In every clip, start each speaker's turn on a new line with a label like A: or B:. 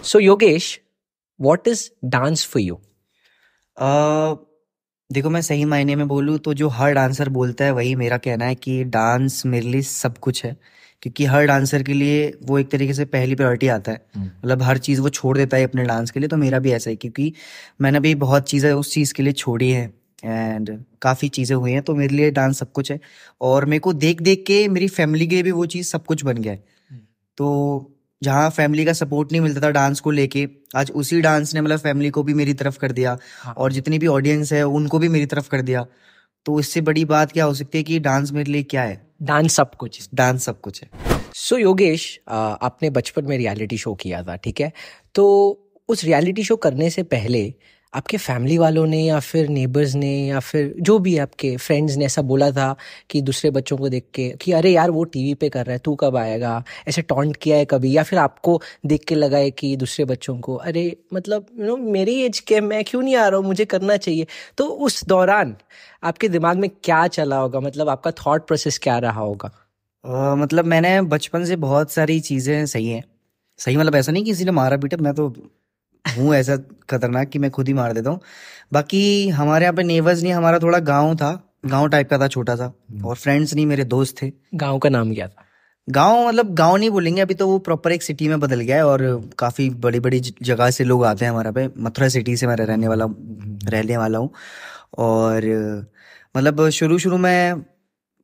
A: So, Yogesh, what is dance for you?
B: अ, देखो मैं सही मायने में बोलूँ तो जो हर डांसर बोलता है वही मेरा कहना है कि डांस मेरे लिए सब कुछ है। क्योंकि हर डांसर के लिए वो एक तरीके से पहली प्रायोरिटी आता है, मतलब हर चीज़ वो छोड़ देता है अपने डांस के लिए। तो मेरा भी ऐसा है क्योंकि मैंने भी बहुत चीज़ें उस चीज़ के लिए छोड़ी हैं एंड काफ़ी चीज़ें हुई हैं, तो मेरे लिए डांस सब कुछ है। और मेरे को देख देख के मेरी फैमिली के लिए भी वो चीज़ सब कुछ बन गया है। तो जहाँ फैमिली का सपोर्ट नहीं मिलता था डांस को लेके, आज उसी डांस ने मतलब फैमिली को भी मेरी तरफ कर दिया और जितनी भी ऑडियंस है उनको भी मेरी तरफ कर दिया। तो इससे बड़ी बात क्या हो सकती है कि डांस मेरे लिए क्या है?
A: डांस सब कुछ।
B: डांस सब कुछ है।
A: सो योगेश, आपने बचपन में रियलिटी शो किया था, ठीक है? तो उस रियलिटी शो करने से पहले आपके फैमिली वालों ने या फिर नेबर्स ने या फिर जो भी आपके फ्रेंड्स ने ऐसा बोला था कि दूसरे बच्चों को देख के कि अरे यार वो टीवी पे कर रहा है, तू कब आएगा? ऐसे टॉन्ट किया है कभी? या फिर आपको देख के लगा है कि दूसरे बच्चों को अरे मतलब मेरी एज के मैं क्यों नहीं आ रहा हूँ, मुझे करना चाहिए? तो उस दौरान आपके दिमाग में क्या चला होगा? मतलब आपका थॉट प्रोसेस क्या रहा होगा?
B: मतलब मैंने बचपन से बहुत सारी चीज़ें सही हैं। सही मतलब ऐसा नहीं कि किसी ने मारा पीटा, मैं तो हूँ ऐसा खतरनाक कि मैं खुद ही मार देता हूँ। बाकी हमारे यहाँ पे नेबर्स नहीं, हमारा थोड़ा गांव था, गांव टाइप का था छोटा सा, और फ्रेंड्स नहीं मेरे दोस्त थे।
A: गांव का नाम क्या था?
B: गांव मतलब गांव नहीं बोलेंगे, अभी तो वो प्रॉपर एक सिटी में बदल गया है और काफ़ी बड़ी बड़ी जगह से लोग आते हैं हमारे पे। मथुरा सिटी से मैं रहने वाला हूँ। और मतलब शुरू शुरू में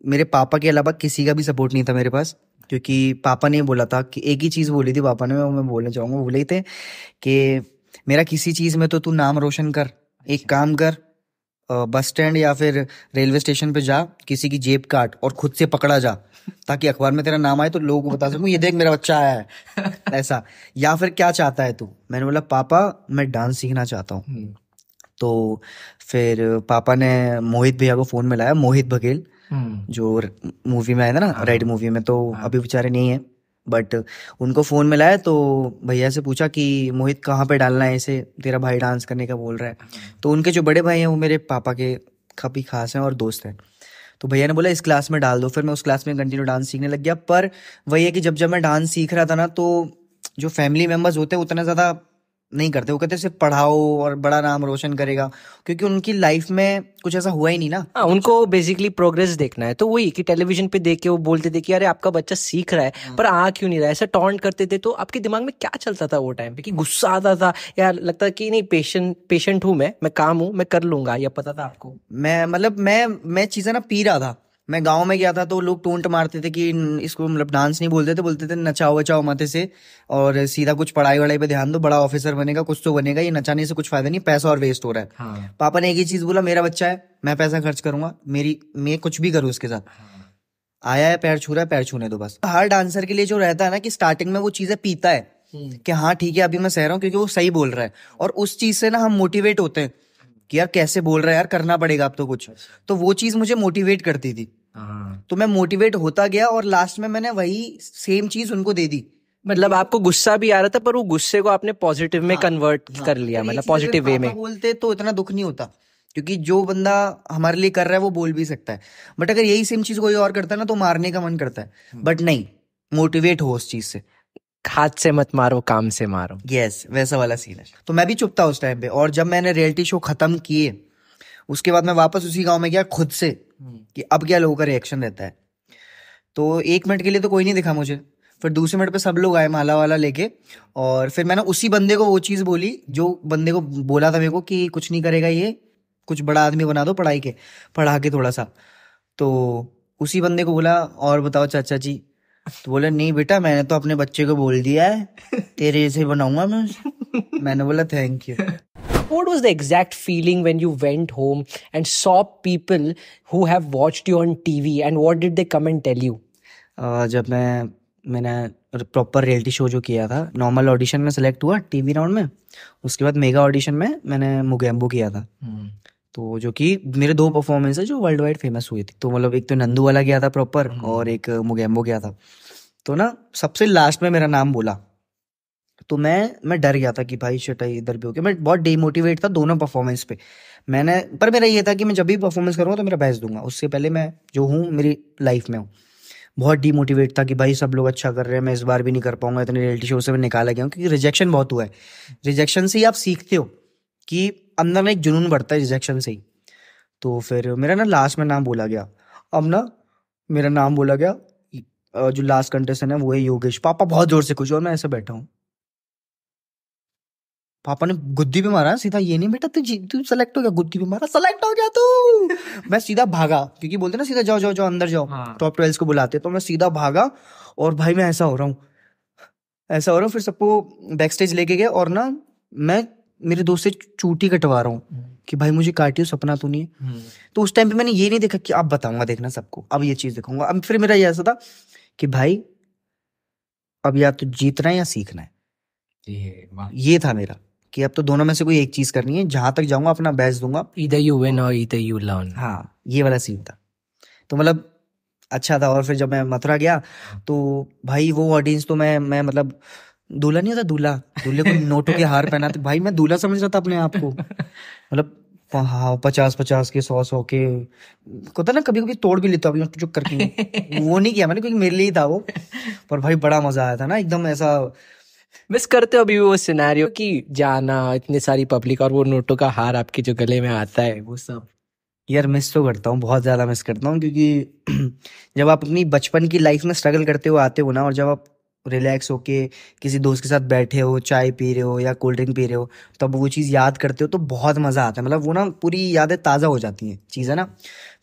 B: मेरे पापा के अलावा किसी का भी सपोर्ट नहीं था मेरे पास, क्योंकि पापा ने बोला था कि एक ही चीज़ बोली थी पापा ने, मैं बोलना चाहूँगा, वो बोले थे कि मेरा किसी चीज़ में तो तू नाम रोशन कर, एक काम कर, बस स्टैंड या फिर रेलवे स्टेशन पे जा, किसी की जेब काट और खुद से पकड़ा जा, ताकि अखबार में तेरा नाम आए तो लोगों को बता सकूं ये देख मेरा बच्चा आया है। ऐसा। या फिर क्या चाहता है तू? मैंने बोला पापा मैं डांस सीखना चाहता हूँ। तो फिर पापा ने मोहित भैया को फोन मिलाया, मोहित बघेल जो मूवी में आया था ना, राइड मूवी में, तो अभी बेचारे नहीं है, बट उनको फोन मिलाया तो भैया से पूछा कि मोहित कहाँ पे डालना है इसे, तेरा भाई डांस करने का बोल रहा है। तो उनके जो बड़े भाई हैं वो मेरे पापा के काफ़ी खास हैं और दोस्त हैं। तो भैया ने बोला इस क्लास में डाल दो। फिर मैं उस क्लास में कंटिन्यू डांस सीखने लग गया। पर वही है कि जब जब मैं डांस सीख रहा था ना, तो जो फैमिली मेम्बर्स होते हैं उतना ज़्यादा नहीं करते। वो कहते सिर्फ पढ़ाओ और बड़ा नाम रोशन करेगा, क्योंकि उनकी लाइफ में कुछ ऐसा हुआ ही नहीं ना।
A: हाँ, उनको बेसिकली प्रोग्रेस देखना है। तो वही कि टेलीविजन पे देख के वो बोलते थे कि अरे आपका बच्चा सीख रहा है पर आ क्यों नहीं रहा है, ऐसा टॉन्ट करते थे। तो आपके दिमाग में क्या चलता था वो टाइम पे? कि गुस्सा आता था या लगता था कि नहीं, पेशेंट हूँ मैं काम हूँ, मैं कर लूंगा? या पता था आपको?
B: मैं मतलब मैं चीज़ें ना पी रहा था। मैं गांव में गया था तो लोग टोंट मारते थे कि इसको मतलब डांस नहीं बोलते थे, बोलते थे नचाओ वचाओ माथे से और सीधा कुछ पढ़ाई वढ़ाई पे ध्यान दो, बड़ा ऑफिसर बनेगा, कुछ तो बनेगा, ये नचाने से कुछ फायदा नहीं, पैसा और वेस्ट हो रहा है। पापा ने एक ही चीज बोला, मेरा बच्चा है, मैं पैसा खर्च करूंगा, मैं कुछ भी करूँ उसके साथ। आया है, पैर छू रहा है, पैर छूने दो बस। हर डांसर के लिए जो रहता है ना कि स्टार्टिंग में वो चीजें पीता है कि हाँ ठीक है अभी मैं सह रहा हूँ, क्योंकि वो सही बोल रहा है, और उस चीज से ना हम मोटिवेट होते हैं कि यार कैसे बोल रहा है यार, करना पड़ेगा अब तो कुछ। तो वो चीज मुझे मोटिवेट करती थी। तो मैं मोटिवेट होता गया और लास्ट में मैंने वही सेम चीज उनको दे दी।
A: मतलब आपको गुस्सा भी आ रहा था पर वो गुस्से को आपने पॉजिटिव में कन्वर्ट कर लिया,
B: अगर ये
A: मतलब
B: चीज अगर
A: पॉजिटिव वे
B: पापा
A: में।
B: बोलते तो इतना दुख नहीं होता, क्योंकि जो बंदा हमारे लिए कर रहा है वो बोल भी सकता है। बट अगर यही सेम चीज कोई और करता है ना तो मारने का मन करता है। बट नहीं, मोटिवेट हो उस चीज से।
A: हाथ से मत मारो, काम से मारो।
B: यस, वैसा वाला सीन है। तो मैं भी चुप था उस टाइम पे, और जब मैंने रियलिटी शो खत्म किए उसके बाद मैं वापस उसी गांव में गया खुद से कि अब क्या लोगों का रिएक्शन रहता है। तो 1 मिनट के लिए तो कोई नहीं दिखा मुझे, फिर दूसरे मिनट पे सब लोग आए माला वाला लेके, और फिर मैंने उसी बंदे को वो चीज़ बोली जो बंदे को बोला था मेरे को कि कुछ नहीं करेगा ये, कुछ बड़ा आदमी बना दो पढ़ा के थोड़ा सा। तो उसी बंदे को बोला और बताओ चाचा जी? तो बोला नहीं बेटा, मैंने तो अपने बच्चे को बोल दिया है तेरे जैसे बनाऊंगा मैं उसे। मैंने बोला thank you.
A: What was the exact feeling when you went home and saw people who have watched you on TV, and what did they come and tell you?
B: जब मैंने प्रॉपर रियलिटी शो जो किया था, normal audition में select हुआ TV round में, उसके बाद मेगा ऑडिशन में मैंने मुगेम्बो किया था। तो जो कि मेरे 2 परफॉर्मेंस है जो वर्ल्ड वाइड फेमस हुई थी। तो मतलब एक तो नंदू वाला गया था प्रॉपर और एक मुगेम्बो गया था। तो ना सबसे लास्ट में मेरा नाम बोला तो मैं डर गया था कि भाई शिट इधर भी हो गया। मैं बहुत डिमोटिवेट था दोनों परफॉर्मेंस पे। पर मेरा ये था कि मैं जब भी परफॉर्मेंस करूँगा तो मेरा बेस्ट दूंगा, उससे पहले मैं जो हूँ मेरी लाइफ में हूँ। बहुत डीमोटिवेट था कि भाई सब लोग अच्छा कर रहे हैं, मैं इस बार भी नहीं कर पाऊंगा, इतने रियलिटी शो से मैं निकाला गया हूँ, क्योंकि रिजेक्शन बहुत हुआ है। रिजेक्शन से ही आप सीखते हो कि अंदर में एक जुनून बढ़ता है रिजेक्शन से ही। तो फिर मेरा ना लास्ट में नाम बोला गया। अब ना मेरा नाम बोला गया, जो लास्ट कंटेस्टेंट है वो है योगेश। पापा बहुत जोर से खुश, और मैं ऐसे बैठा हूँ। पापा ने गुद्दी पे मारा सीधा, ये नहीं बेटा तू सेलेक्ट हो गया, गुद्दी पे मारा, सेलेक्ट हो गया तू। मैं सीधा भागा, क्योंकि बोलते ना सीधा जाओ जाओ जाओ अंदर जाओ, टॉप 12 को बुलाते। तो मैं सीधा भागा, और भाई मैं ऐसा हो रहा हूँ, ऐसा हो रहा हूँ। फिर सबको बैक स्टेज लेके गए, और ना मैं मेरे दोस्त से चूटी कटवा रहा हूँ कि भाई मुझे काटियो, सपना तो नहीं है। तो उस टाइम पे मैंने ये नहीं देखा कि अब बताऊंगा, देखना सबको, अब ये चीज दिखाऊंगा। अब फिर मेरा ये ऐसा था कि भाई अब या तो जीतना है या सीखना है। ये था मेरा कि अब तो दोनों में से कोई एक चीज करनी है, जहां तक जाऊंगा अपना बेस्ट दूंगा।
A: Either you win or either you learn.
B: हाँ, ये वाला सीन था। तो मतलब अच्छा था। और फिर जब मैं मथुरा गया, तो भाई वो ऑडियंस तो मैं मतलब दूल्हा नहीं होता, दूल्हा, दूल्हे को नोटों के हार पहनाते, भाई मैं दूल्हा समझ रहा था अपने आप को। मतलब हाँ, 50-50 के, 100-100 के होता ना, कभी कभी तोड़ भी लेता हूँ चुप करके। वो नहीं किया मैंने, क्योंकि मेरे लिए ही था वो। पर भाई बड़ा मजा आया था ना, एकदम ऐसा।
A: मिस करते हो अभी भी वो सिनेरियो कि जाना इतनी सारी पब्लिक और वो नोटों का हार आपके जो गले में आता है वो सब?
B: यार मिस तो करता हूँ, बहुत ज्यादा मिस करता हूँ, क्योंकि जब आप अपनी बचपन की लाइफ में स्ट्रगल करते हो आते हो ना, और जब आप रिलैक्स होके किसी दोस्त के साथ बैठे हो, चाय पी रहे हो या कोल्ड ड्रिंक पी रहे हो, तब वो चीज़ याद करते हो तो बहुत मजा आता है। मतलब वो ना पूरी यादें ताज़ा हो जाती हैं, चीज़ है ना।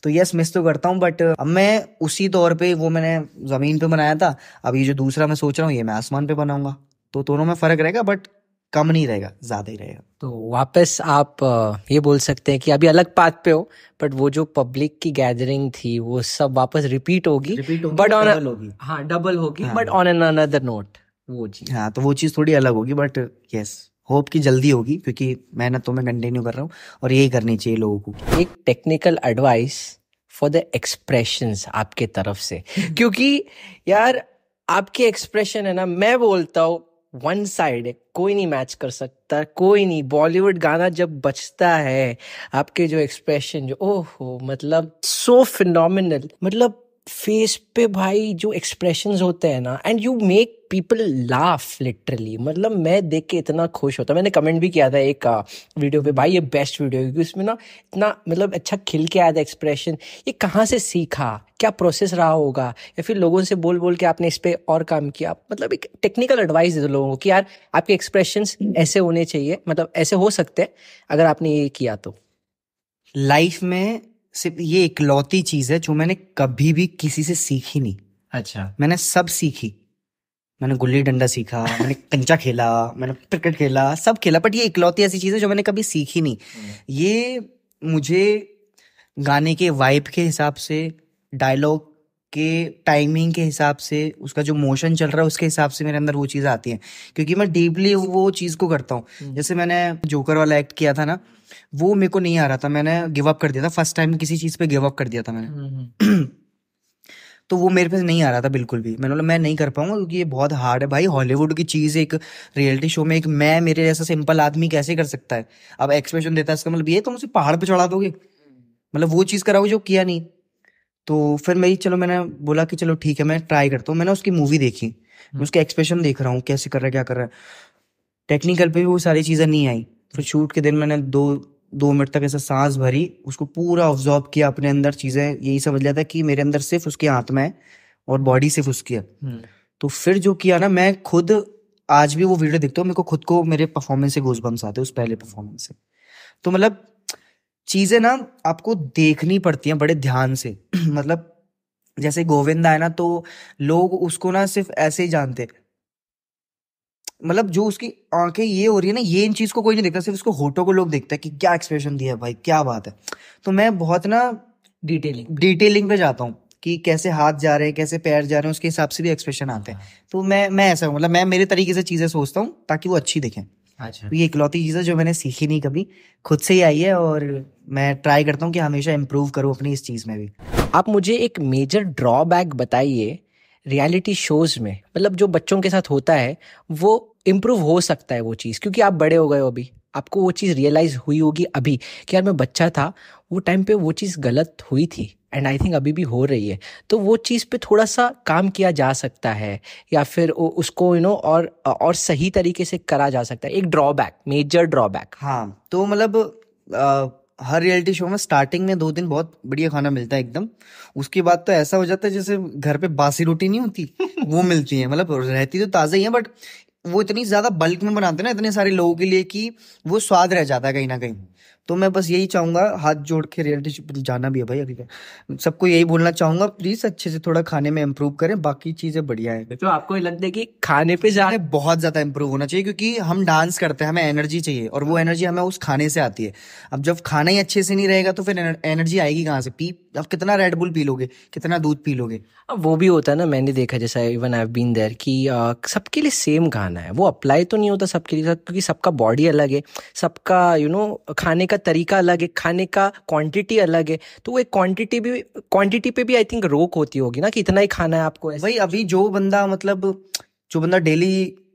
B: तो यस, मिस तो करता हूँ, बट अब मैं उसी तौर पे, वो मैंने जमीन पे बनाया था, अब ये जो दूसरा मैं सोच रहा हूँ ये मैं आसमान पे बनाऊंगा। तो दोनों में फर्क रहेगा, बट कम नहीं रहेगा, ज्यादा ही रहेगा।
A: तो वापस आप ये बोल सकते हैं कि अभी अलग पाथ पे हो, बट वो जो पब्लिक की गैदरिंग थी वो सब वापस रिपीट होगी, बट ऑन
B: डबल होगी।
A: हाँ डबल होगी,
B: हाँ।
A: But on an another note वो चीज।
B: हाँ, तो वो चीज़ थोड़ी अलग होगी, बट यस, होप कि जल्दी होगी, क्योंकि मेहनत तो मैं कंटिन्यू कर रहा हूँ, और यही करनी चाहिए लोगों को।
A: एक technical advice for the expressions आपके तरफ से, क्योंकि यार आपके एक्सप्रेशन है ना, मैं बोलता हूँ वन साइड है, कोई नहीं मैच कर सकता, कोई नहीं। बॉलीवुड गाना जब बजता है, आपके जो एक्सप्रेशन जो ओहो, मतलब सो फिनोमिनल, मतलब फेस पे भाई जो एक्सप्रेशंस होते हैं ना, and you make people laugh literally. मतलब मैं देख के इतना खुश होता, मैंने कमेंट भी किया था एक वीडियो पे, भाई ये बेस्ट वीडियो है, क्योंकि उसमें ना इतना मतलब अच्छा खिल के आया था एक्सप्रेशन। ये कहाँ से सीखा, क्या प्रोसेस रहा होगा, या फिर लोगों से बोल बोल के आपने इस पे और काम किया? मतलब एक टेक्निकल एडवाइस दे दो लोगों को कि यार आपके एक्सप्रेशंस ऐसे होने चाहिए, मतलब ऐसे हो सकते हैं अगर आपने ये किया तो।
B: लाइफ में सिर्फ ये इकलौती चीज है जो मैंने कभी भी किसी से सीखी नहीं।
A: अच्छा।
B: मैंने सब सीखी, मैंने गुल्ली डंडा सीखा, मैंने कंचा खेला, मैंने क्रिकेट खेला, सब खेला, बट ये इकलौती ऐसी चीज है जो मैंने कभी सीखी नहीं। ये मुझे गाने के वाइब के हिसाब से, डायलॉग के टाइमिंग के हिसाब से, उसका जो मोशन चल रहा है उसके हिसाब से मेरे अंदर वो चीज़ आती है, क्योंकि मैं डीपली वो चीज़ को करता हूँ। जैसे मैंने जोकर वाला एक्ट किया था ना, वो मेरे को नहीं आ रहा था, मैंने गिव अप कर दिया था फर्स्ट टाइम, किसी चीज़ पे गिव अप कर दिया था मैंने। तो वो मेरे पे नहीं आ रहा था बिल्कुल भी। मैंने बोला मैं नहीं कर पाऊंगा, क्योंकि ये बहुत हार्ड है भाई, हॉलीवुड की चीज़ एक रियलिटी शो में एक मैं मेरे जैसा सिंपल आदमी कैसे कर सकता है। अब एक्सप्रेशन देता है, इसका मतलब ये तुम उसे पहाड़ पे चढ़ा दोगे, मतलब वो चीज़ कराओ जो किया नहीं। तो फिर मैंने बोला कि चलो ठीक है, मैं ट्राई करता हूँ। मैंने उसकी मूवी देखी, मैं उसके एक्सप्रेशन देख रहा हूँ कैसे कर रहा है, क्या कर रहा है। टेक्निकल पे भी वो सारी चीज़ें नहीं आई। फिर शूट के दिन मैंने 2 मिनट तक ऐसा सांस भरी, उसको पूरा ऑब्जॉर्व किया अपने अंदर चीज़ें, यही समझ लिया था कि मेरे अंदर सिर्फ उसकी आत्मा है और बॉडी सिर्फ उसकी है। तो फिर जो किया ना, मैं खुद आज भी वो वीडियो देखता हूँ, मेरे को खुद को मेरे परफॉर्मेंस से गूज़बम्प्स आते हैं, उस पहले परफॉर्मेंस से। तो मतलब चीजें ना आपको देखनी पड़ती हैं बड़े ध्यान से। मतलब जैसे गोविंदा है ना, तो लोग उसको ना सिर्फ ऐसे ही जानते, मतलब जो उसकी आंखें ये हो रही है ना, ये इन चीज को कोई नहीं देखता, सिर्फ उसको होठों को लोग देखते हैं कि क्या एक्सप्रेशन दिया है भाई, क्या बात है। तो मैं बहुत ना डिटेलिंग पे जाता हूँ कि कैसे हाथ जा रहे हैं, कैसे पैर जा रहे हैं, उसके हिसाब से भी एक्सप्रेशन आते हैं। तो मैं ऐसा हूँ, मतलब मैं मेरे तरीके से चीजें सोचता हूँ ताकि वो अच्छी दिखें।
A: अच्छा।
B: तो ये इकलौती चीज़ है जो मैंने सीखी नहीं कभी, खुद से ही आई है, और मैं ट्राई करता हूँ कि हमेशा इम्प्रूव करूँ अपनी इस चीज़ में भी।
A: आप मुझे एक मेजर ड्रॉबैक बताइए रियलिटी शोज में, मतलब जो बच्चों के साथ होता है वो इम्प्रूव हो सकता है वो चीज़, क्योंकि आप बड़े हो गए हो अभी, आपको वो चीज़ रियलाइज़ हुई होगी अभी कि यार मैं बच्चा था, वो टाइम पे वो चीज़ गलत हुई थी, एंड आई थिंक अभी भी हो रही है, तो वो चीज़ पे थोड़ा सा काम किया जा सकता है, या फिर उसको और सही तरीके से करा जा सकता है? एक ड्रॉबैक, मेजर ड्रॉबैक।
B: हाँ, तो मतलब हर रियलिटी शो में स्टार्टिंग में 2 दिन बहुत बढ़िया खाना मिलता है एकदम। उसके बाद तो ऐसा हो जाता है जैसे घर पे बासी रोटी नहीं होती वो मिलती है। मतलब रहती तो ताज़ा ही है, बट वो इतनी ज्यादा बल्क में बनाते हैं ना इतने सारे लोगों के लिए कि वो स्वाद रह जाता है कहीं ना कहीं। तो मैं बस यही चाहूंगा, हाथ जोड़ के रियलिटी शो पे जाना भी है भाई, अभी सबको यही बोलना चाहूंगा, प्लीज अच्छे से थोड़ा खाने में इम्प्रूव करें, बाकी चीजें बढ़िया है।
A: तो आपको ये लगता है कि खाने पे
B: हमें बहुत ज्यादा इम्प्रूव होना चाहिए, क्योंकि हम डांस करते हैं, हमें एनर्जी चाहिए, और वो एनर्जी हमें उस खाने से आती है। अब जब खाना ही अच्छे से नहीं रहेगा तो फिर एनर्जी आएगी कहाँ से? अब कितना रेड बुल पी लोगे, कितना दूध पी लोगे?
A: अब वो भी होता है ना, मैंने देखा, जैसा even I have been there, कि सबके लिए सेम गाना है, वो अप्लाई तो नहीं होता सबके लिए, क्योंकि सबका बॉडी अलग है, सबका खाने का तरीका अलग है, खाने का क्वांटिटी अलग है, तो वो एक क्वांटिटी पे भी आई थिंक रोक होती होगी ना, कि इतना ही खाना है आपको ऐसे।
B: भाई अभी जो बंदा डेली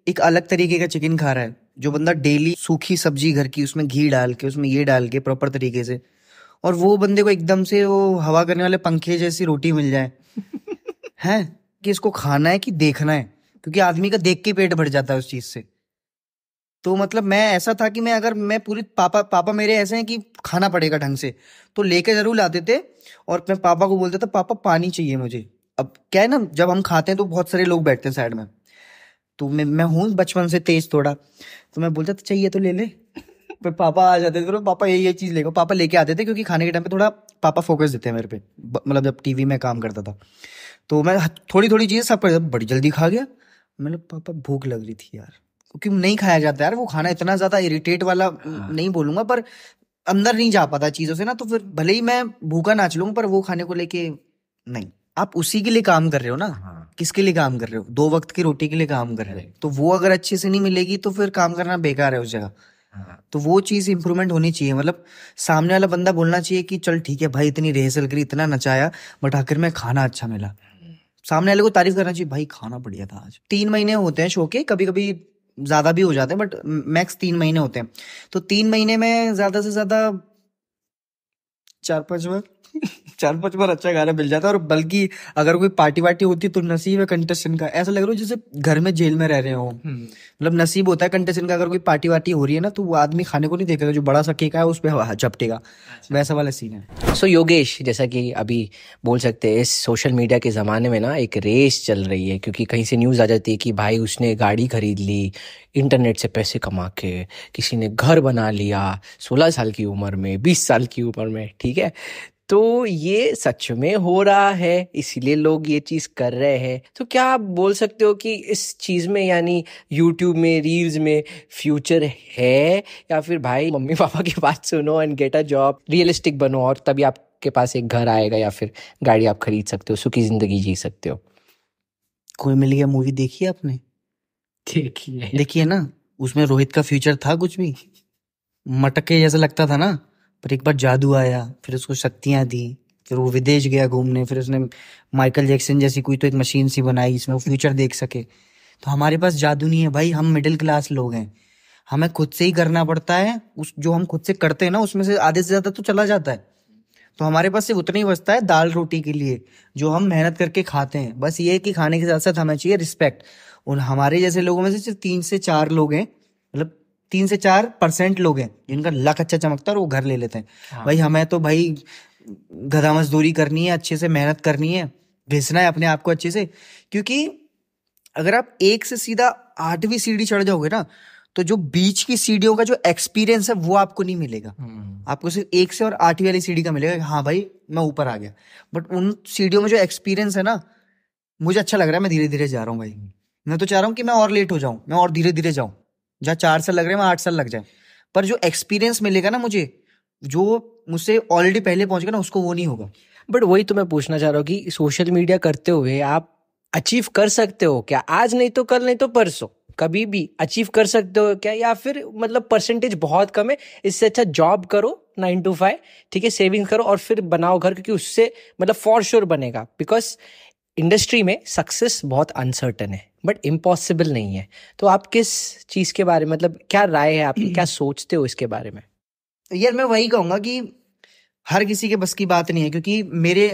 B: एक अलग तरीके का चिकन खा रहा है, जो बंदा डेली सूखी सब्जी घर की उसमें घी डाल के उसमें ये डाल के प्रॉपर तरीके से, और वो बंदे को एकदम से वो हवा करने वाले पंखे जैसी रोटी मिल जाए है कि इसको खाना है कि देखना है? क्योंकि आदमी का देख के पेट भर जाता है उस चीज से। तो मतलब मैं ऐसा था कि मैं पूरी पापा पापा मेरे ऐसे हैं कि खाना पड़ेगा ढंग से, तो लेके जरूर लाते थे। और मैं पापा को बोलता था पापा पानी चाहिए मुझे। अब क्या है ना, जब हम खाते हैं तो बहुत सारे लोग बैठते हैं साइड में, तो मैं हूँ बचपन से तेज थोड़ा, तो मैं बोलता था चाहिए तो ले ले फिर पापा आ जाते थे, फिर पापा ये चीज लेगा, पापा लेके आते थे, क्योंकि खाने के टाइम पे थोड़ा पापा फोकस देते हैं मेरे पे। मतलब जब टीवी में काम करता था तो मैं थोड़ी थोड़ी चीजें सब बड़ी जल्दी खा गया। मतलब पापा भूख लग रही थी यार, क्योंकि नहीं खाया जाता यार वो खाना, इतना ज्यादा इरिटेट वाला नहीं बोलूंगा, पर अंदर नहीं जा पाता चीजों से ना, तो फिर भले ही मैं भूखा नाच लूंगा पर वो खाने को लेके नहीं। आप उसी के लिए काम कर रहे हो ना, किसके लिए काम कर रहे हो? 2 वक्त की रोटी के लिए काम कर रहे हो, तो वो अगर अच्छे से नहीं मिलेगी तो फिर काम करना बेकार है उस जगह। तो वो चीज इंप्रूवमेंट होनी चाहिए। मतलब सामने वाला बंदा बोलना चाहिए कि चल ठीक है भाई, इतनी रिहर्सल करी, इतना नचाया, बट आखिर में खाना अच्छा मिला। सामने वाले को तारीफ करना चाहिए, भाई खाना बढ़िया था आज। 3 महीने होते हैं शो के, कभी कभी ज्यादा भी हो जाते हैं, बट मैक्स 3 महीने होते हैं। तो 3 महीने में ज्यादा से ज्यादा 4-5 बार 4-5 बार अच्छा गाना मिल जाता है। और बल्कि अगर कोई पार्टी वार्टी होती है तो नसीब है कंटेस्टेंट का, ऐसा लग रहा है जैसे घर में जेल में रह रहे हो। मतलब नसीब होता है कंटेस्टेंट का, अगर कोई पार्टी वार्टी हो रही है ना तो वो आदमी खाने को नहीं देखेगा, जो बड़ा सा केक है उस पर झपटेगा, वैसा वाला सीन है।
A: सो योगेश, जैसा कि अभी बोल सकते हैं, इस सोशल मीडिया के ज़माने में ना एक रेस चल रही है, क्योंकि कहीं से न्यूज़ आ जाती है कि भाई उसने गाड़ी खरीद ली इंटरनेट से पैसे कमा के, किसी ने घर बना लिया 16 साल की उम्र में, 20 साल की उम्र में, ठीक है? तो ये सच में हो रहा है, इसीलिए लोग ये चीज़ कर रहे हैं। तो क्या आप बोल सकते हो कि इस चीज़ में, यानी यूट्यूब में, रील्स में फ्यूचर है, या फिर भाई मम्मी पापा की बात सुनो and get a job, realistic बनो, और तभी आपके पास एक घर आएगा या फिर गाड़ी आप खरीद सकते हो, सुखी जिंदगी जी सकते हो?
B: कोई मिल गया मूवी देखी है आपने? देखिए ना, उसमें रोहित का फ्यूचर था कुछ भी? मटके जैसा लगता था ना, पर एक बार जादू आया, फिर उसको शक्तियां दी, फिर वो विदेश गया घूमने, फिर उसने माइकल जैक्सन जैसी कोई तो एक मशीन सी बनाई जिसमें वो फ्यूचर देख सके। तो हमारे पास जादू नहीं है भाई, हम मिडिल क्लास लोग हैं, हमें खुद से ही करना पड़ता है। उस जो हम खुद से करते हैं ना उसमें से आधे से ज्यादा तो चला जाता है, तो हमारे पास सिर्फ उतना ही बचता है दाल रोटी के लिए, जो हम मेहनत करके खाते हैं। बस ये है कि खाने के साथ साथ हमें चाहिए रिस्पेक्ट। उन हमारे जैसे लोगों में से सिर्फ 3 से 4 लोग हैं, मतलब 3 से 4% लोग हैं जिनका लक अच्छा चमकता है और वो घर ले लेते हैं। भाई हमें तो भाई गधा मजदूरी करनी है, अच्छे से मेहनत करनी है, घिसना है अपने आप को अच्छे से। क्योंकि अगर आप एक से सीधा 8वीं सीढ़ी चढ़ जाओगे ना, तो जो बीच की सीढ़ियों का जो एक्सपीरियंस है वो आपको नहीं मिलेगा। आपको सिर्फ 1 से और 8वीं वाली सीढ़ी का मिलेगा, हाँ भाई मैं ऊपर आ गया। बट उन सीढ़ियों में जो एक्सपीरियंस है ना, मुझे अच्छा लग रहा है, मैं धीरे धीरे जा रहा हूँ भाई। मैं तो चाह रहा हूँ कि मैं और लेट हो जाऊं, मैं और धीरे धीरे जाऊं, जहाँ 4 साल लग रहे हैं मैं 8 साल लग जाए, पर जो एक्सपीरियंस मिलेगा ना मुझे, जो मुझसे ऑलरेडी पहले पहुंच गया ना, उसको वो नहीं होगा।
A: बट वही तो मैं पूछना चाह रहा हूँ कि सोशल मीडिया करते हुए आप अचीव कर सकते हो क्या? आज नहीं तो कल, नहीं तो परसों, कभी भी अचीव कर सकते हो क्या? या फिर मतलब परसेंटेज बहुत कम है, इससे अच्छा जॉब करो 9 to 5, ठीक है, सेविंग करो और फिर बनाओ घर, क्योंकि उससे मतलब फॉर श्योर बनेगा। बिकॉज इंडस्ट्री में सक्सेस बहुत अनसर्टन है, बट इम्पॉसिबल नहीं है। तो आप किस चीज़ के बारे में, मतलब क्या राय है आपकी, क्या सोचते हो इसके बारे में?
B: यार मैं वही कहूंगा कि हर किसी के बस की बात नहीं है, क्योंकि मेरे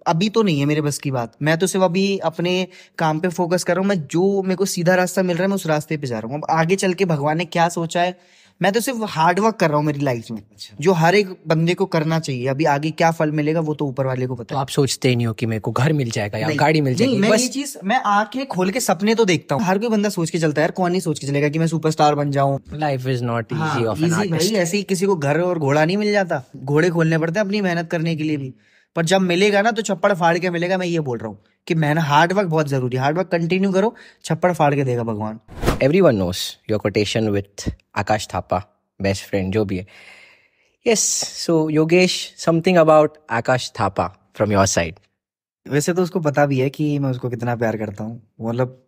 B: अभी तो नहीं है मेरे बस की बात। मैं तो सिर्फ अभी अपने काम पे फोकस कर रहा हूँ। मैं जो मेरे को सीधा रास्ता मिल रहा है मैं उस रास्ते पे जा रहा हूँ। अब आगे चल के भगवान ने क्या सोचा है, मैं तो सिर्फ हार्ड वर्क कर रहा हूँ मेरी लाइफ में, जो हर एक बंदे को करना चाहिए। अभी आगे क्या फल मिलेगा वो तो ऊपर वाले को पता
A: तो
B: है।
A: आप सोचते ही नहीं हो कि मेरे को घर मिल जाएगा या
B: नहीं
A: गाड़ी मिल
B: नहीं,
A: जाएगी?
B: मैं ये
A: बस
B: चीज मैं आंखें खोल के सपने तो देखता हूँ। हर कोई बंदा सोच के चलता है यार, कौन नहीं सोच के चलेगा कि मैं सुपरस्टार बन जाऊं।
A: लाइफ इज नॉट इजी
B: हाँ
A: ऑफ एन
B: इजी भाई,
A: आर्टिस्ट।
B: ऐसे ही किसी को घर और घोड़ा नहीं मिल जाता, घोड़े खोलने पड़ते हैं अपनी मेहनत करने के लिए भी। पर जब मिलेगा ना तो छप्पड़ फाड़ के मिलेगा। मैं ये बोल रहा हूँ कि मेहनत, हार्ड वर्क बहुत जरूरी है। हार्ड वर्क कंटिन्यू करो, छप्पड़ फाड़ के देगा भगवान।
A: Everyone knows your quotation with Akash Thapa, best friend जो भी है। Yes, so Yogesh, something about Akash Thapa from your side.
B: वैसे तो उसको पता भी है कि मैं उसको कितना प्यार करता हूँ। मतलब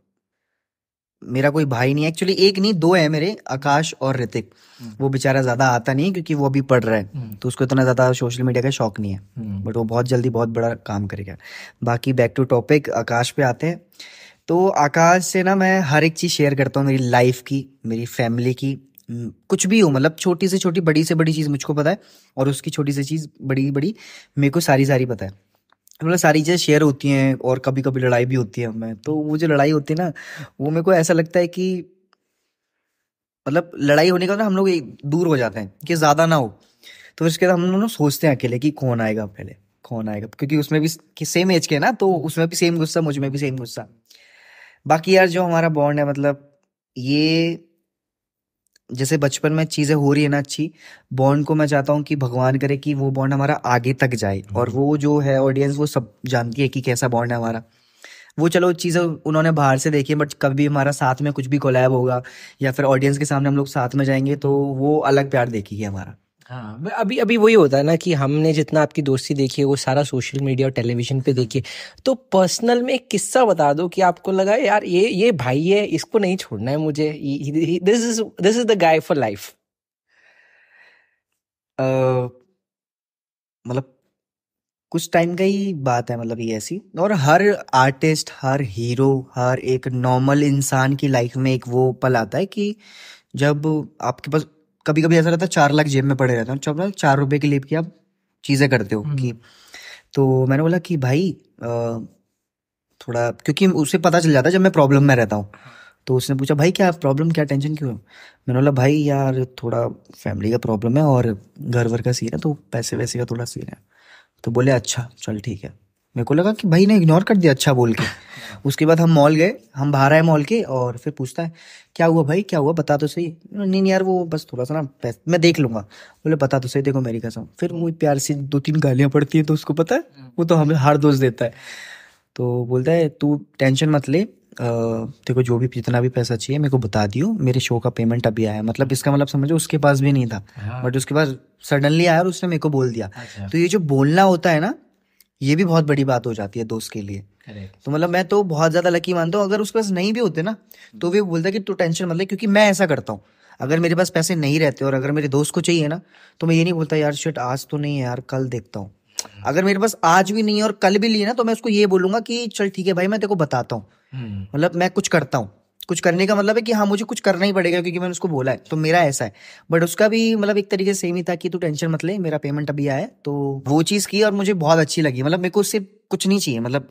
B: मेरा कोई भाई नहीं है एक्चुअली, एक नहीं दो है मेरे, आकाश और ऋतिक। वो बेचारा ज्यादा आता नहीं है क्योंकि वो अभी पढ़ रहा है, तो उसको इतना ज्यादा सोशल मीडिया का शौक नहीं है। बट वो बहुत जल्दी बहुत बड़ा काम करेगा। बाकी बैक टू टॉपिक, आकाश पे आते हैं। तो आकाश से ना मैं हर एक चीज शेयर करता हूँ, मेरी लाइफ की, मेरी फैमिली की, कुछ भी हो। मतलब छोटी से छोटी, बड़ी से बड़ी चीज मुझको पता है, और उसकी छोटी सी चीज बड़ी बड़ी मेरे को सारी सारी पता है। मतलब सारी चीजें शेयर होती हैं, और कभी कभी लड़ाई भी होती है हमें। तो वो जो लड़ाई होती है ना, वो मेरे को ऐसा लगता है कि मतलब लड़ाई होने का ना हम लोग दूर हो जाते हैं कि ज्यादा ना हो। तो उसके बाद हम लोग सोचते हैं अकेले कि कौन आएगा पहले, कौन आएगा, क्योंकि उसमें भी कि सेम एज के हैं ना, तो उसमें भी सेम गुस्सा, मुझ में भी सेम गुस्सा। बाकी यार जो हमारा बॉन्ड है, मतलब ये जैसे बचपन में चीजें हो रही है ना अच्छी, बॉन्ड को मैं चाहता हूँ कि भगवान करे कि वो बॉन्ड हमारा आगे तक जाए। और वो जो है ऑडियंस, वो सब जानती है कि कैसा बॉन्ड है हमारा। वो चलो चीजें उन्होंने बाहर से देखी है, बट कभी हमारा साथ में कुछ भी कोलैब होगा या फिर ऑडियंस के सामने हम लोग साथ में जाएंगे, तो वो अलग प्यार देखेगी हमारा।
A: हाँ, अभी अभी वही होता है ना कि हमने जितना आपकी दोस्ती देखी है वो सारा सोशल मीडिया और टेलीविजन पे देखी है। तो पर्सनल में एक किस्सा बता दो कि आपको लगा यार ये भाई है, इसको नहीं छोड़ना है मुझे, this is the guy for life.
B: मतलब कुछ टाइम का ही बात है, मतलब ये ऐसी। और हर आर्टिस्ट, हर हीरो, हर एक नॉर्मल इंसान की लाइफ में एक वो पल आता है कि जब आपके पास कभी कभी ऐसा रहता है 4 लाख जेब में पड़े रहते हैं, जब 4 रुपए के लिए भी आप चीजें करते हो कि। तो मैंने बोला कि भाई थोड़ा, क्योंकि उसे पता चल जाता है जब मैं प्रॉब्लम में रहता हूँ। तो उसने पूछा भाई क्या प्रॉब्लम, क्या टेंशन क्यों है? मैंने बोला भाई यार थोड़ा फैमिली का प्रॉब्लम है और घर वर का सीन है, तो पैसे वैसे का थोड़ा सीन है। तो बोले अच्छा चल ठीक है। मेरे को लगा कि भाई ने इग्नोर कर दिया अच्छा बोल के। उसके बाद हम मॉल गए, हम बाहर आए मॉल के, और फिर पूछता है क्या हुआ भाई, क्या हुआ बता तो सही। नहीं नहीं यार वो बस थोड़ा सा ना मैं देख लूंगा। बोले बता तो सही, देखो मेरी कसम। फिर वो प्यार से 2-3 गालियां पड़ती है, तो उसको पता है, वो तो हमें हर दोस्त देता है। तो बोलता है तू टेंशन मत ले, तेरे को जो भी जितना भी पैसा चाहिए मेरे को बता दियो, मेरे शो का पेमेंट अभी आया। मतलब इसका मतलब समझो उसके पास भी नहीं था, बट उसके पास सडनली आया और उसने मेरे को बोल दिया। तो ये जो बोलना होता है ना, ये भी बहुत बड़ी बात हो जाती है दोस्त के लिए। तो मतलब मैं तो बहुत ज्यादा लकी मानता हूँ। अगर उसके पास नहीं भी होते ना, तो भी बोलता है कि तू टेंशन मत ले, क्योंकि मैं ऐसा करता हूँ। अगर मेरे पास पैसे नहीं रहते और अगर मेरे दोस्त को चाहिए ना, तो मैं ये नहीं बोलता यार शिट आज तो नहीं है यार, कल देखता हूँ। अगर मेरे पास आज भी नहीं है और कल भी लिए ना, तो मैं उसको ये बोलूंगा कि चल ठीक है भाई मैं तेरे को बताता हूँ। मतलब मैं कुछ करता हूँ। कुछ करने का मतलब है कि हाँ मुझे कुछ करना ही पड़ेगा, क्योंकि मैंने उसको बोला है। तो मेरा ऐसा है। बट उसका भी मतलब एक तरीके से सेम ही था कि तू टेंशन मत ले, मेरा पेमेंट अभी आया है। तो वो चीज की और मुझे बहुत अच्छी लगी। मतलब मेरे को उससे कुछ नहीं चाहिए, मतलब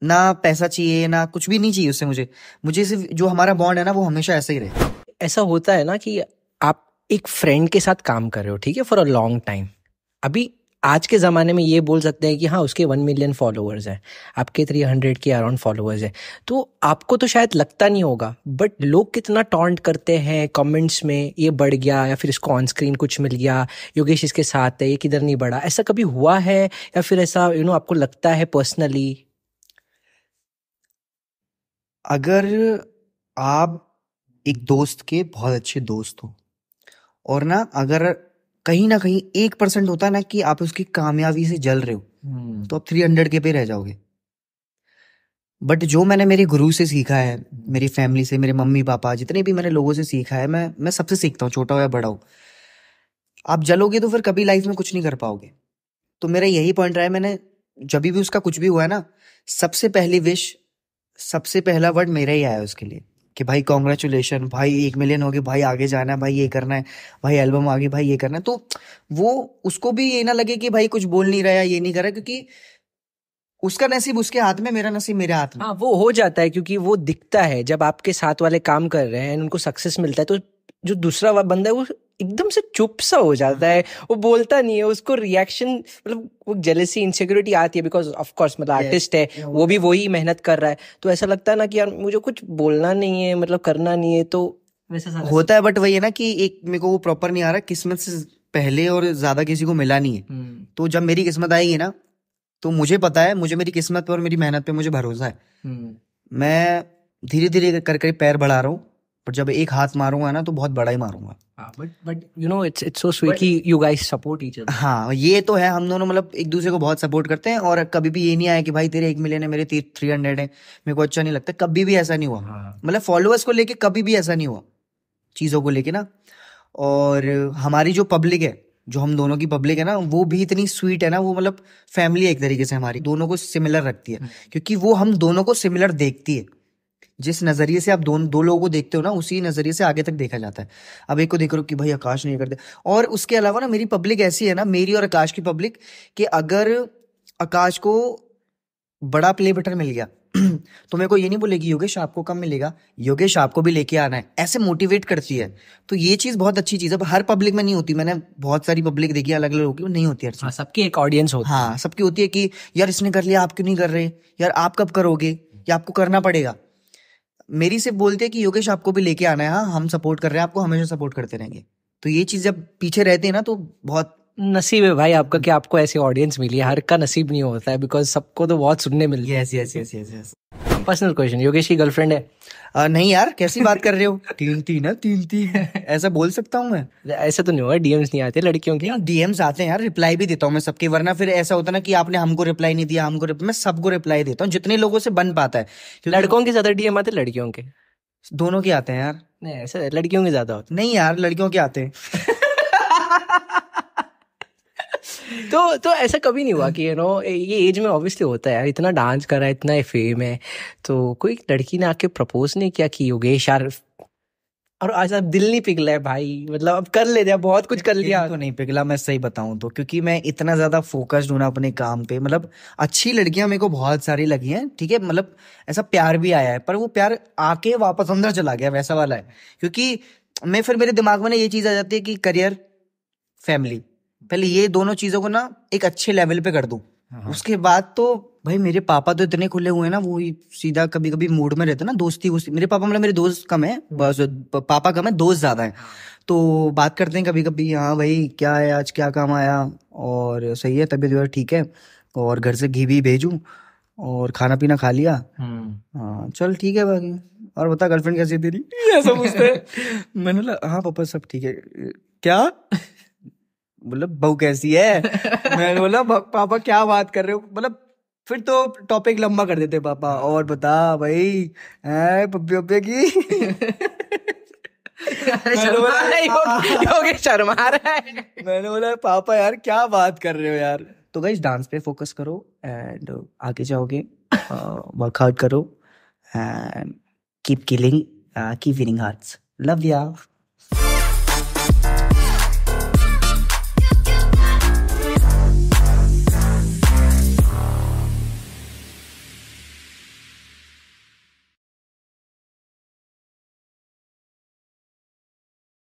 B: ना पैसा चाहिए ना कुछ भी नहीं चाहिए उससे। मुझे मुझे सिर्फ जो हमारा बॉन्ड है ना, वो हमेशा ऐसा ही रहे।
A: ऐसा होता है ना कि आप एक फ्रेंड के साथ काम कर रहे हो, ठीक है, फॉर अ लॉन्ग टाइम। अभी आज के ज़माने में ये बोल सकते हैं कि हाँ उसके 1 मिलियन फॉलोअर्स हैं, आपके 300 के अराउंड फॉलोअर्स हैं। तो आपको तो शायद लगता नहीं होगा, बट लोग कितना टॉन्ट करते हैं कमेंट्स में, ये बढ़ गया या फिर इसको ऑन स्क्रीन कुछ मिल गया, योगेश इसके साथ है, ये किधर नहीं बढ़ा। ऐसा कभी हुआ है या फिर ऐसा आपको लगता है पर्सनली?
B: अगर आप एक दोस्त के बहुत अच्छे दोस्त हो, और ना अगर कहीं ना कहीं 1% होता है ना कि आप उसकी कामयाबी से जल रहे हो, तो आप 300 के पे रह जाओगे। बट जो मैंने मेरे गुरु से सीखा है, मेरी फैमिली से, मेरे मम्मी पापा, जितने भी मैंने लोगों से सीखा है, मैं सबसे सीखता हूँ, छोटा हो या बड़ा हो। आप जलोगे तो फिर कभी लाइफ में कुछ नहीं कर पाओगे। तो मेरा यही पॉइंट रहा है। मैंने जब भी उसका कुछ भी हुआ है ना, सबसे पहली विश सबसे पहला वर्ड मेरा ही आया उसके लिए कि भाई कॉन्ग्रेचुलेशन भाई, 1 मिलियन हो गए भाई, आगे जाना है भाई, ये करना है भाई, एल्बम आ गई भाई, ये करना है। तो वो उसको भी ये ना लगे कि भाई कुछ बोल नहीं रहा है, ये नहीं कर रहा, क्योंकि उसका नसीब उसके हाथ में, मेरा नसीब मेरे हाथ में।
A: हाँ, वो हो जाता है क्योंकि वो दिखता है जब आपके साथ वाले काम कर रहे हैं उनको सक्सेस मिलता है, तो जो दूसरा बंदा है वो एकदम से चुप सा हो जाता है, वो बोलता नहीं है, उसको रिएक्शन मतलब वो जेलेसी इंसिक्योरिटी आती है, बिकॉज ऑफ कोर्स मतलब आर्टिस्ट है, वो भी वही मेहनत कर रहा है, तो ऐसा लगता है ना कि यार मुझे कुछ बोलना नहीं है, मतलब करना नहीं है, तो वैसा सारा
B: होता है। बट वही है ना कि एक मेरे को वो प्रॉपर नहीं आ रहा, किस्मत से पहले और ज्यादा किसी को मिला नहीं है। तो जब मेरी किस्मत आएगी ना, तो मुझे पता है, मुझे मेरी किस्मत पे और मेरी मेहनत पे मुझे भरोसा है। मैं धीरे धीरे कर कर पैर बढ़ा रहा हूँ, पर जब एक हाथ मारूंगा ना तो बहुत बड़ा ही मारूंगा।
A: But you know it's so sweet कि you guys support each other.
B: हाँ, ये तो है, हम दोनों मतलब एक दूसरे को बहुत सपोर्ट करते हैं, और कभी भी ये नहीं आया कि भाई तेरे 1 मिलियन है मेरे 300 है, मेरे को अच्छा नहीं लगता, कभी भी ऐसा नहीं हुआ। मतलब फॉलोअर्स को लेके कभी भी ऐसा नहीं हुआ, चीजों को लेके ना। और हमारी जो पब्लिक है, जो हम दोनों की पब्लिक है ना, वो भी इतनी स्वीट है ना, वो मतलब फैमिली एक तरीके से हमारी दोनों को सिमिलर रखती है, क्योंकि वो हम दोनों को सिमिलर देखती है। जिस नजरिए से आप दो लोगों को देखते हो ना, उसी नजरिए से आगे तक देखा जाता है। अब एक को देख रहे हो कि भाई आकाश नहीं करते, और उसके अलावा ना मेरी पब्लिक ऐसी है ना, मेरी और आकाश की पब्लिक, कि अगर आकाश को बड़ा प्ले बटन मिल गया तो मेरे को ये नहीं बोलेगी योगेश आपको कम मिलेगा, योगेश आपको भी लेके आना है, ऐसे मोटिवेट करती है। तो ये चीज बहुत अच्छी चीज है, हर पब्लिक में नहीं होती। मैंने बहुत सारी पब्लिक देखी है अलग अलग लोगों की, नहीं होती हर चीज।
A: सबकी एक ऑडियंस होती है।
B: हाँ, सबकी होती है कि यार इसने कर लिया, आप क्यों नहीं कर रहे, यार आप कब करोगे, या आपको करना पड़ेगा। मेरी सिर्फ बोलते हैं कि योगेश आपको भी लेके आना है, हाँ हम सपोर्ट कर रहे हैं आपको, हमेशा सपोर्ट करते रहेंगे। तो ये चीज जब पीछे रहते हैं ना, तो बहुत
A: नसीब है भाई आपका कि आपको ऐसी ऑडियंस मिली है, हर का नसीब नहीं होता है, बिकॉज सबको तो बहुत सुनने मिलता है।
B: Yes yes yes yes yes.
A: Personal question, Yogesh की गर्लफ्रेंड है?
B: नहीं यार, कैसी बात कर रहे हो, 3-3 है, 3-3 ऐसा बोल सकता हूँ मैं?
A: ऐसा तो नहीं होगा, डीएम्स नहीं आते लड़कियों के?
B: डीएम्स आते हैं यार, रिप्लाई भी देता हूँ मैं सबके, वरना फिर ऐसा होता ना कि आपने हमको रिप्लाई नहीं दिया, मैं सबको रिप्लाई देता हूँ, जितने लोगों से बन पाता है।
A: लड़कों के ज्यादा डीएम आते लड़कियों के?
B: दोनों के आते हैं यार।
A: नहीं, ऐसा लड़कियों के ज्यादा होते।
B: नहीं यार, लड़कियों के आते हैं।
A: तो ऐसा कभी नहीं हुआ कि ये एज में ऑब्वियसली होता है यार, इतना डांस कर रहा है, इतना फेम है, तो कोई लड़की ने आके प्रपोज नहीं किया कि योगेश यार, और आज अब दिल नहीं पिघला है भाई, मतलब अब कर ले, बहुत कुछ कर लिया
B: तो नहीं पिघला, मैं सही बताऊं तो, क्योंकि मैं इतना ज्यादा फोकस्ड हूं ना अपने काम पे। मतलब अच्छी लड़कियां मेरे को बहुत सारी लगी हैं, ठीक है, मतलब ऐसा प्यार भी आया है, पर वो प्यार आके वापस अंदर चला गया, वैसा वाला है। क्योंकि मैं फिर मेरे दिमाग में ना ये चीज आ जाती है कि करियर, फैमिली, पहले ये दोनों चीजों को ना एक अच्छे लेवल पे कर दूं, उसके बाद तो भाई मेरे पापा तो इतने खुले हुए हैं ना, वो ही सीधा कभी कभी मूड में रहते ना, दोस्ती मेरे पापा मतलब मेरे दोस्त कम है, बस पापा कम है, दोस्त ज्यादा है। तो बात करते हैं कभी कभी, हाँ भाई क्या है आज, क्या काम आया, और सही है, तबीयत वगैरह ठीक है, और घर से घी भी भेजूं, और खाना पीना खा लिया, हाँ चल ठीक है बाकी, और बता गर्लफ्रेंड कैसी है तेरी, ऐसा पूछते हैं। मैंने बोला हाँ पापा सब ठीक है। क्या? मतलब बहू कैसी है? मैंने बोला पापा क्या बात कर रहे हो, मतलब फिर तो टॉपिक लंबा कर देते पापा, और बता भाई है पप्पी पप्पी की।
A: शर्मा रहा है।
B: मैंने बोला पापा यार क्या बात कर रहे हो यार। तो गाइस डांस पे फोकस करो, एंड आगे जाओगे, वर्कआउट करो, and keep killing, keep winning hearts, love या।